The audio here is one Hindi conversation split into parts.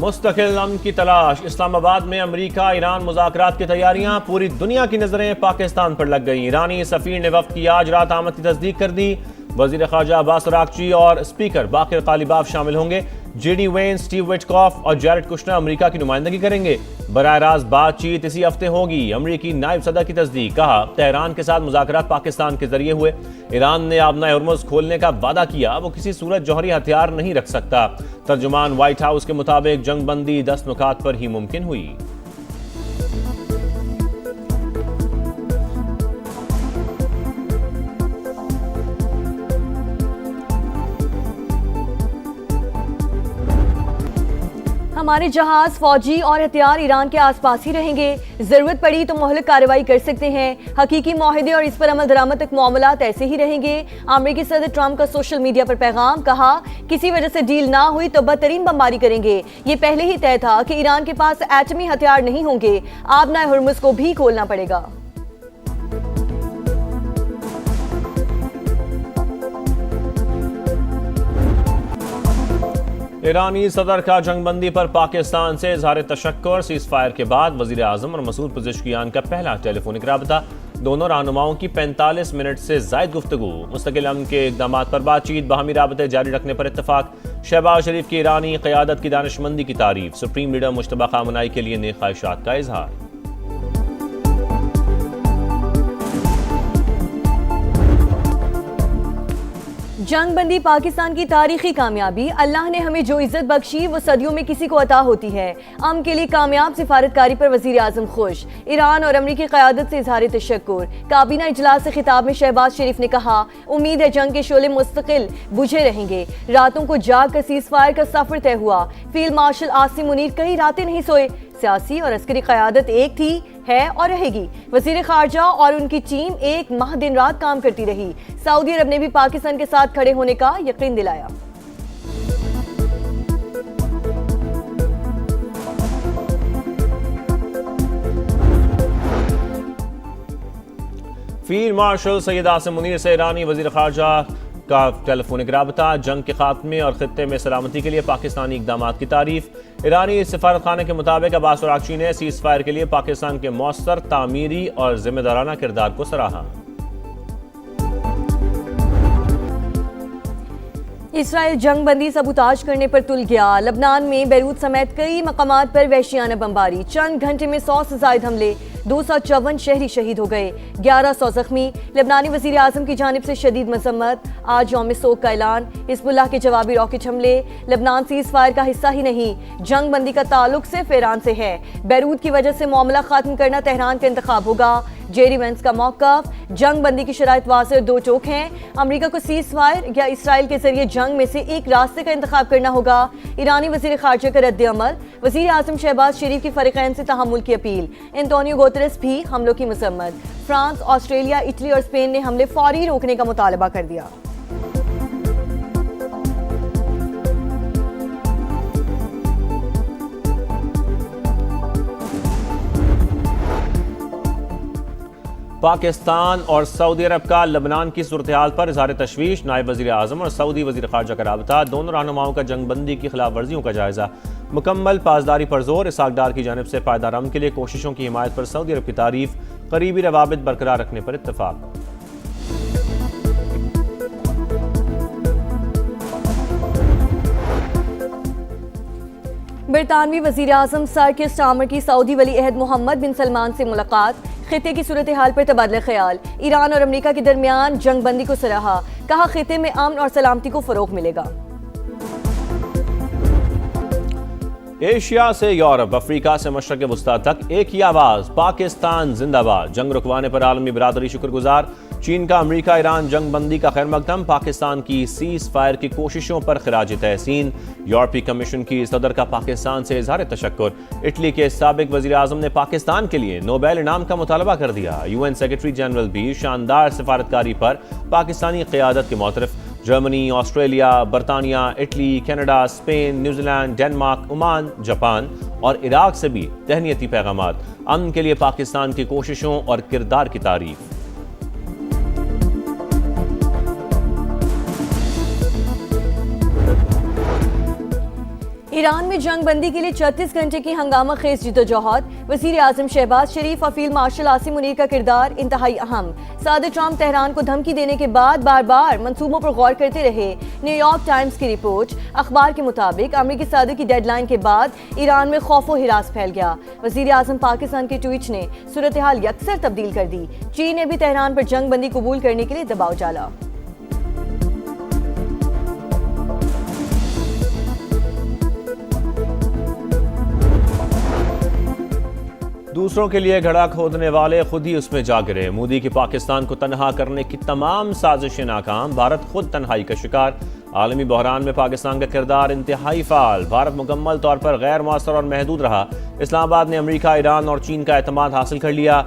मुस्तकिल अमन की तलाश। इस्लामाबाद में अमरीका ईरान मुज़ाकरात की तैयारियां, पूरी दुनिया की नजरें पाकिस्तान पर लग गई। ईरानी सफीर ने वफ्द की आज रात आमद की तस्दीक कर दी। वजीर ख़ारजा अब्बास अरागची और स्पीकर बाकिर कालिबाफ शामिल होंगे। जेडी वेन, स्टीव विटकॉफ और जैरेड कुशनर अमरीका की नुमाइंदगी करेंगे। बराह रास्त बातचीत इसी हफ्ते होगी। अमरीकी नायब सदर की तस्दीक। कहा, तेहरान के साथ मुज़ाकरात पाकिस्तान के जरिए हुए। ईरान ने आबना हुर्मुज़ खोलने का वादा किया, वो किसी सूरत जौहरी हथियार नहीं रख सकता। तर्जुमान व्हाइट हाउस के मुताबिक जंगबंदी 10 नुकात पर ही मुमकिन हुई। हमारे जहाज, फौजी और हथियार ईरान के आसपास ही रहेंगे। जरूरत पड़ी तो मोहलक कार्रवाई कर सकते हैं। हकीकी मुआहदे और इस पर अमल दरामद तक मामलात ऐसे ही रहेंगे। अमेरिकी सदर ट्रंप का सोशल मीडिया पर पैगाम। कहा, किसी वजह से डील ना हुई तो बदतरीन बमबारी करेंगे। ये पहले ही तय था कि ईरान के पास एटमी हथियार नहीं होंगे। आबना हुर्मुज़ को भी खोलना पड़ेगा। ईरानी सदर का जंगबंदी पर पाकिस्तान से इजहार तशक्कुर। सीज फायर के बाद वजीर आजम और मसूद पज़ेश्कियान का पहला टेलीफोनिक राबता। दोनों रहनुमाओं की 45 मिनट से जायद गुफ्तगू। मुस्तकिल अमन के इक़दाम पर बातचीत, बाहमी राबते जारी रखने पर इत्तफाक। शहबाज शरीफ की ईरानी क़यादत की दानिशमंदी की तारीफ। सुप्रीम लीडर मुश्तबा खामनाई के लिए नेक ख्वाहिशात का इजहार। जंगबंदी पाकिस्तान की तारीखी कामयाबी। अल्लाह ने हमें जो इज्जत बख्शी वो सदियों में किसी को अता होती है। अमन के लिए कामयाब सिफारतकारी पर वजीर आजम खुश। ईरान और अमरीकी क़यादत से इजहार तशक्कुर। काबीना इजलास से खिताब में शहबाज शरीफ ने कहा, उम्मीद है जंग के शोले मुस्तकिल बुझे रहेंगे। रातों को जाग कर सीज फायर का सफर तय हुआ। फील्ड मार्शल आसिम मुनीर कई रातें नहीं सोए। सियासी और अस्करी क़यादत एक थी, है और रहेगी। वज़ीर ख़ारजा और उनकी टीम एक माह दिन रात काम करती रही। सऊदी अरब ने भी पाकिस्तान के साथ खड़े होने का यकीन दिलाया। फील्ड मार्शल सैयद आसिम मुनीर से ईरानी वज़ीर ख़ारजा का टेलीफोनिक राबता। जंग के खात्मे और खित्ते में सलामती के लिए पाकिस्तानी इक़दाम की तारीफ। ईरानी सफारत खाने के मुताबिक अब्बास अरागची ने सीज फायर के लिए पाकिस्तान के मौसर तामीरी और जिम्मेदाराना किरदार को सराहा। इसराइल जंगबंदी सबूताज करने पर तुल गया। लबनान में बैरूत समेत कई मकामात पर वहशियाना बमबारी। चंद घंटे में 100 से ज्यादा हमले। 254 शहरी शहीद हो गए, 1100 जख्मी। लबनानी वजीर आजम की जानिब से शदीद मजम्मत। आज यौम सोग का ऐलान। हिज़्बुल्लाह के जवाबी रॉकेट हमले। लबनान सीज फायर का हिस्सा ही नहीं, जंग बंदी का ताल्लुक सिर्फ ईरान से है। बैरूत की वजह से मामला खत्म करना तेहरान का इंतखाब होगा। जेडी वेंस का मौक़िफ़। जंग बंदी की शराइत वाज़ेह और दो टोक हैं। अमरीका को सीज फायर या इसराइल के जरिए जंग में से एक रास्ते का इंतखाब करना होगा। ईरानी वज़ीर ख़ारजा का रद्द अमल। वज़ीर आज़म शहबाज शरीफ की फ़रीक़ैन से तहम्मुल की अपील। एंटोनियो गुतेरेस भी हमलों की मज़म्मत। फ्रांस, ऑस्ट्रेलिया, इटली और स्पेन ने हमले फौरी रोकने का मुतालबा कर दिया। पाकिस्तान और सऊदी अरब का लबनान की सूरत हाल पर इजहार तशवीश। नायब वज़ीर आज़म और सऊदी वज़ीर ख़ारजा का राबता। दोनों रहनुमाओं का जंगबंदी की खिलाफ वर्जियों का जायजा। मुकम्मल पासदारी पर जोर। इसाक डार की जानिब से पायदार अमन के लिए कोशिशों की हिमायत पर सऊदी अरब की तारीफ। करीबी रवाबित बरकरार रखने पर इत्तफाक। बरतानवी वज़ीर आज़म सर किर स्टार्मर की सऊदी वली अहद मोहम्मद बिन सलमान से मुलाकात। खिते की सूरत हाल पर तबादला ख्याल। ईरान और अमरीका के दरमियान जंगबंदी को सराहा। कहा, खिते में अमन और सलामती को फरोग मिलेगा। एशिया से यूरोप, अफ्रीका से मशरक़ वस्ता तक एक ही आवाज़, पाकिस्तान जिंदाबाद। जंग रुकवाने पर आलमी बिरादरी शुक्रगुजार। चीन का अमरीका ईरान जंग बंदी का खैर मकदम। पाकिस्तान की सीज फायर की कोशिशों पर खिराज तहसीन। यूरोपीय कमीशन की सदर का पाकिस्तान से इजहार तशक्कुर। इटली के साबिक वज़ीर आज़म ने पाकिस्तान के लिए नोबेल इनाम का मुतालबा कर दिया। UN सेक्रेटरी जनरल भी शानदार सिफारतकारी पर पाकिस्तानी क़यादत के मोतरफ। जर्मनी, ऑस्ट्रेलिया, बरतानिया, Italy, Canada, Spain, New Zealand, Denmark, Oman, Japan और इराक से भी तहनीती पैगामात। अमन के लिए पाकिस्तान की कोशिशों और किरदार की तारीफ। ईरान में जंग बंदी के लिए 36 घंटे की हंगामा खेज जिदोजहद। वजीर आजम शहबाज शरीफ और फील्ड मार्शल आसिम मुनीर का किरदार इंतहाई अहम। सदर ट्रंप तेहरान को धमकी देने के बाद बार बार मंसूबों पर गौर करते रहे। न्यूयॉर्क टाइम्स की रिपोर्ट। अखबार के मुताबिक अमरीकी सदर की डेडलाइन के बाद ईरान में खौफो हिरास फैल गया। वजीर आजम पाकिस्तान के ट्वीट ने सूरत हाल यकसर तब्दील कर दी। चीन ने भी तेहरान पर जंग बंदी कबूल करने के लिए दबाव डाला। दूसरों के लिए घड़ा खोदने वाले खुद ही उसमें जा गिरे। मोदी की पाकिस्तान को तनहा करने की तमाम साजिशें नाकाम। भारत खुद तन्हाई का शिकार। आलमी बहरान में पाकिस्तान का किरदार इंतहाई फाल। भारत मुकम्मल तौर पर गैर मौसर और महदूद रहा। इस्लामाबाद ने अमेरिका, ईरान और चीन का एतमाद हासिल कर लिया।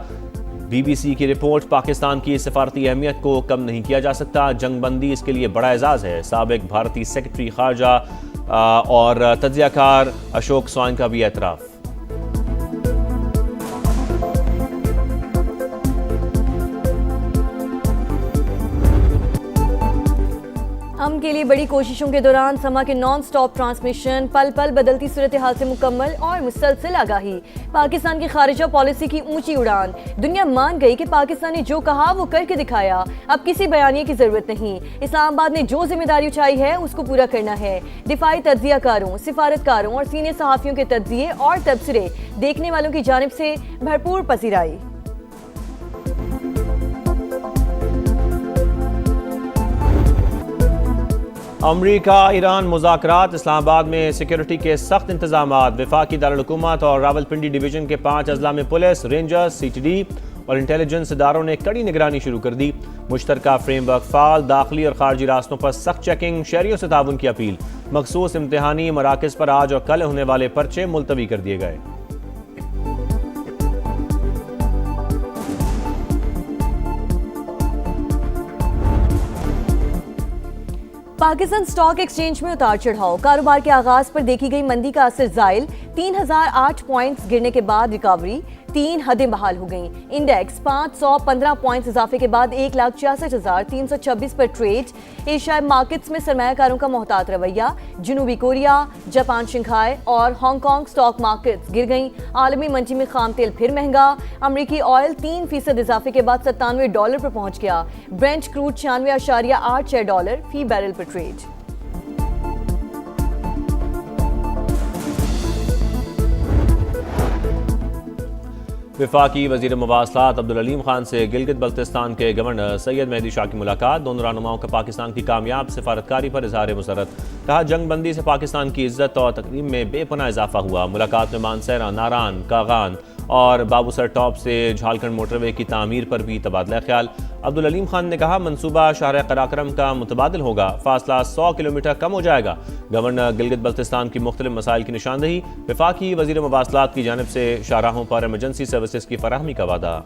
BBC की रिपोर्ट। पाकिस्तान की सफारती अहमियत को कम नहीं किया जा सकता। जंग बंदी इसके लिए बड़ा एजाज़ है। साबिक भारतीय सेक्रेटरी खारजा और तज्जियाकार अशोक स्वाइन का भी एतराफ़। हम के लिए बड़ी कोशिशों के दौरान समा के नॉन स्टॉप ट्रांसमिशन, पल पल बदलती सूरत हाल से मुकम्मल और मुसलसल आगाही। पाकिस्तान की खारिजा पॉलिसी की ऊंची उड़ान। दुनिया मान गई कि पाकिस्तान ने जो कहा वो करके दिखाया। अब किसी बयानिए की जरूरत नहीं। इस्लामाबाद ने जो जिम्मेदारी उठाई है उसको पूरा करना है। दिफाई तज्जियाकारों, सिफारतकारों और सीनियर सहाफ़ियों के तज्जिये और तबसरे देखने वालों की जानिब से भरपूर पसीराई। अमरीका ईरान मुज़ाकरात। इस्लामाबाद में सिक्योरिटी के सख्त इंतजामात। वफाकी दारुल-हुकूमत और रावलपिंडी डिवीजन के 5 अजला में पुलिस, रेंजर्स, CTD और इंटेलिजेंस इदारों ने कड़ी निगरानी शुरू कर दी। मुश्तरका फ्रेमवर्क फाल। दाखिली और खारजी रास्तों पर सख्त चेकिंग। शहरियों से ताउन की अपील। मखसूस इम्तिहानी मराकज़ पर आज और कल होने वाले पर्चे मुलतवी कर दिए गए। पाकिस्तान स्टॉक एक्सचेंज में उतार चढ़ाव। कारोबार के आगाज पर देखी गई मंदी का असर जायल। 3008 पॉइंट्स गिरने के बाद रिकवरी। 3 हदें बहाल हो गईं। इंडेक्स 515 पॉइंट्स इजाफे के बाद 1,66,326 पर ट्रेड। एशियाई मार्केट्स में सरमायाकारों का मोहतात रवैया। जनूबी कोरिया, जापान, शंघाई और हांगकांग स्टॉक मार्केट्स गिर गईं। आलमी मंडी में खाम तेल फिर महंगा। अमरीकी ऑयल 3% इजाफे के बाद $97 पर पहुंच गया। ब्रेंट क्रूड $96.86 फी बैरल पर ट्रेड। वफाकी वज़ीर मवासलात अब्दुल अलीम खान से गिलगित बल्तिस्तान के गवर्नर सैयद मेहदी शाह की मुलाकात। दोनों रहनुमाओं का पाकिस्तान की कामयाब सिफारतकारी पर इजहार मुसरत। कहा जंग बंदी से पाकिस्तान की इज्जत और तकरीम में बेपनाह इजाफा हुआ। मुलाकात में मानसहरा, नारान, कागान और बाबूसर टॉप से झालखंड मोटरवे की तामीर पर भी तबादला ख्याल। अब्दुल अलीम खान ने कहा मनसूबा शाहर कराक्रम का मुतबादिल होगा। फासला 100 किलोमीटर कम हो जाएगा। गवर्नर गिलगित बल्तिस्तान की मुख्तलिफ मसाइल की निशानदही। वफाकी वज़ीर मवासलात की जानिब से शाहराहों पर एमरजेंसी सर्विसेज की फराहमी का वादा।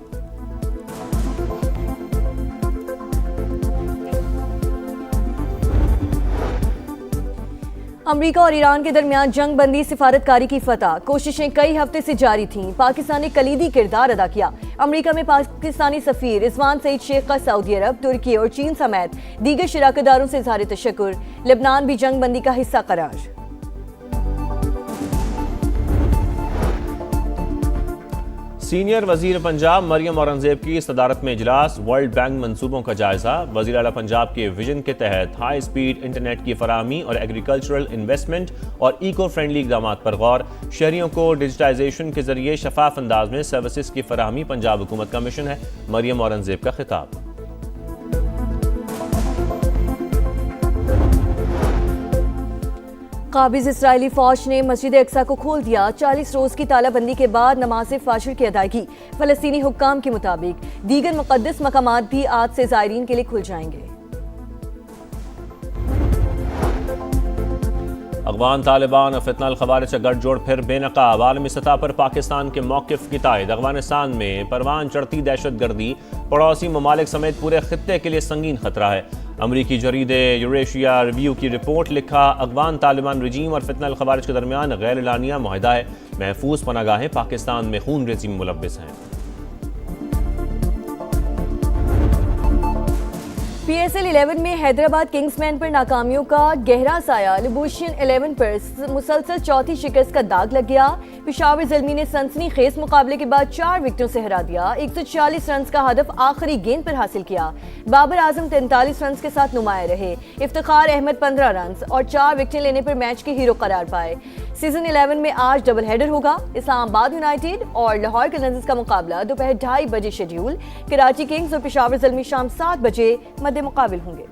अमरीका और ईरान के दरमियान जंग बंदी सिफारतकारी की फतह। कोशिशें कई हफ्ते से जारी थीं। पाकिस्तान ने कलीदी किरदार अदा किया। अमरीका में पाकिस्तानी सफीर रिजवान सईद शेख का सऊदी अरब, तुर्की और चीन समेत दीगर शराकतदारों से इज़हार तशक्कुर। लेबनान भी जंग बंदी का हिस्सा करार। सीनियर वजीर पंजाब मरियम औरंगजेब की सदारत में इजलास। वर्ल्ड बैंक मंसूबों का जायजा। वजीर आला पंजाब के विजन के तहत हाई स्पीड इंटरनेट की फराहमी और एग्रीकल्चरल इन्वेस्टमेंट और इको फ्रेंडली इकदाम पर गौर। शहरियों को डिजिटाइजेशन के जरिए शफाफ अंदाज में सर्विसेज की फराहमी पंजाब हुकूमत का मिशन है। मरियम औरंगजेब का खिताब। काबिज इसराइली फौज ने मस्जिद अक्सा को खोल दिया। 40 रोज की तालाबंदी के बाद नमाज फाशिर की अदायगी। फलस्तीनी हुक्काम के मुताबिक दीगर मुकद्दस मकामात भी आज से ज़ायरीन के लिए खुल जाएंगे। अफगान तालिबान और फितनल खवारिज का गठजोड़ फिर बेनकाब। आलमी सतह पर पाकिस्तान के मौक़िफ़ की तायद। अफगानिस्तान में परवान चढ़ती दहशतगर्दी पड़ोसी ममालिक समेत पूरे खित्ते के लिए संगीन खतरा है। अमरीकी जरीदे यूरेशिया रिव्यू की रिपोर्ट लिखा अफगान तालिबान रजीम और फितनल खवारिज के दरमियान गैर एलानिया मुआहदा है। महफूज पनागाहें पाकिस्तान में खून रेज़ी में मुलव्वस हैं। PSL 11 में हैदराबाद किंग्समैन पर नाकामियों का गहरा साया लिबुशियन 11 पर मुसलसल चौथी शिकस्त का दाग लग गया। पेशावर ज़ल्मी ने सनसनीखेज मुकाबले के बाद 4 विकेटों से हरा दिया। 140 रन का हदफ आखिरी गेंद पर हासिल किया। बाबर आजम 43 रन के साथ नुमाया रहे। इफ्तिखार अहमद 15 रन और 4 विकेटें लेने पर मैच के हीरो करार पाए। सीजन 11 में आज डबल हेडर होगा। इस्लामाबाद यूनाइटेड और लाहौर कलंदर्स का मुकाबला दोपहर 2:30 बजे शेड्यूल। कराची किंग्स और पेशावर ज़ल्मी शाम 7 बजे मद्दे मुकाबिल होंगे।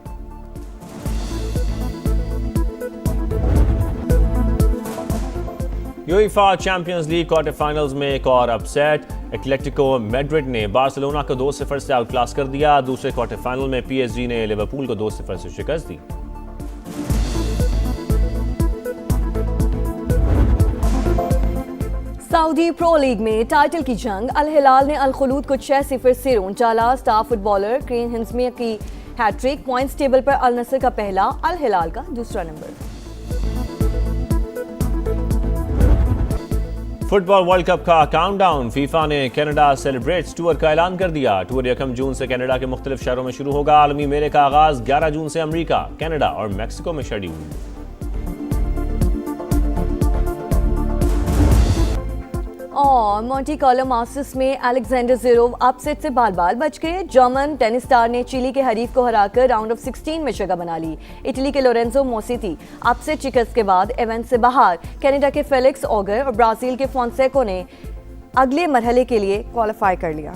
UEFA champions league quarter finals में एक और अपसेट। एटलेटिको मैड्रिड ने बार्सिलोना को 2-0 से आउटक्लास कर दिया। दूसरे क्वार्टर फाइनल में PSG ने लिवरपूल को 2-0 से शिकस्त दी। सऊदी प्रो लीग में टाइटल की जंग। अल हिलाल ने अल खुलूद को 6-0 से रोंद डाला। स्टार फुटबॉलर क्रेन हिंसमिया की हैट्रिक। पॉइंट्स टेबल पर अल नसर का पहला, अल हिलाल का दूसरा नंबर। फुटबॉल वर्ल्ड कप का काउंटडाउन। फीफा ने कनाडा सेलिब्रेट्स टूर का ऐलान कर दिया। टूर 1 जून से कनाडा के मुख्तलिफ शहरों में शुरू होगा। आलमी मेले का आगाज 11 जून से अमेरिका, कनाडा और मैक्सिको में शेड्यूल। और मॉन्टी कार्लो मास्टर्स में अलेक्जेंडर ज़वेरेव अपसेट से बाल बच गए। जर्मन टेनिस स्टार ने चिली के हरीफ को हराकर राउंड ऑफ 16 में जगह बना ली। इटली के लोरेंजो मोसेटी अपसेट शिकस्त के बाद इवेंट से बाहर। कनाडा के फेलिक्स ऑगर और ब्राजील के फोंसेका ने अगले मरहले के लिए क्वालिफाई कर लिया।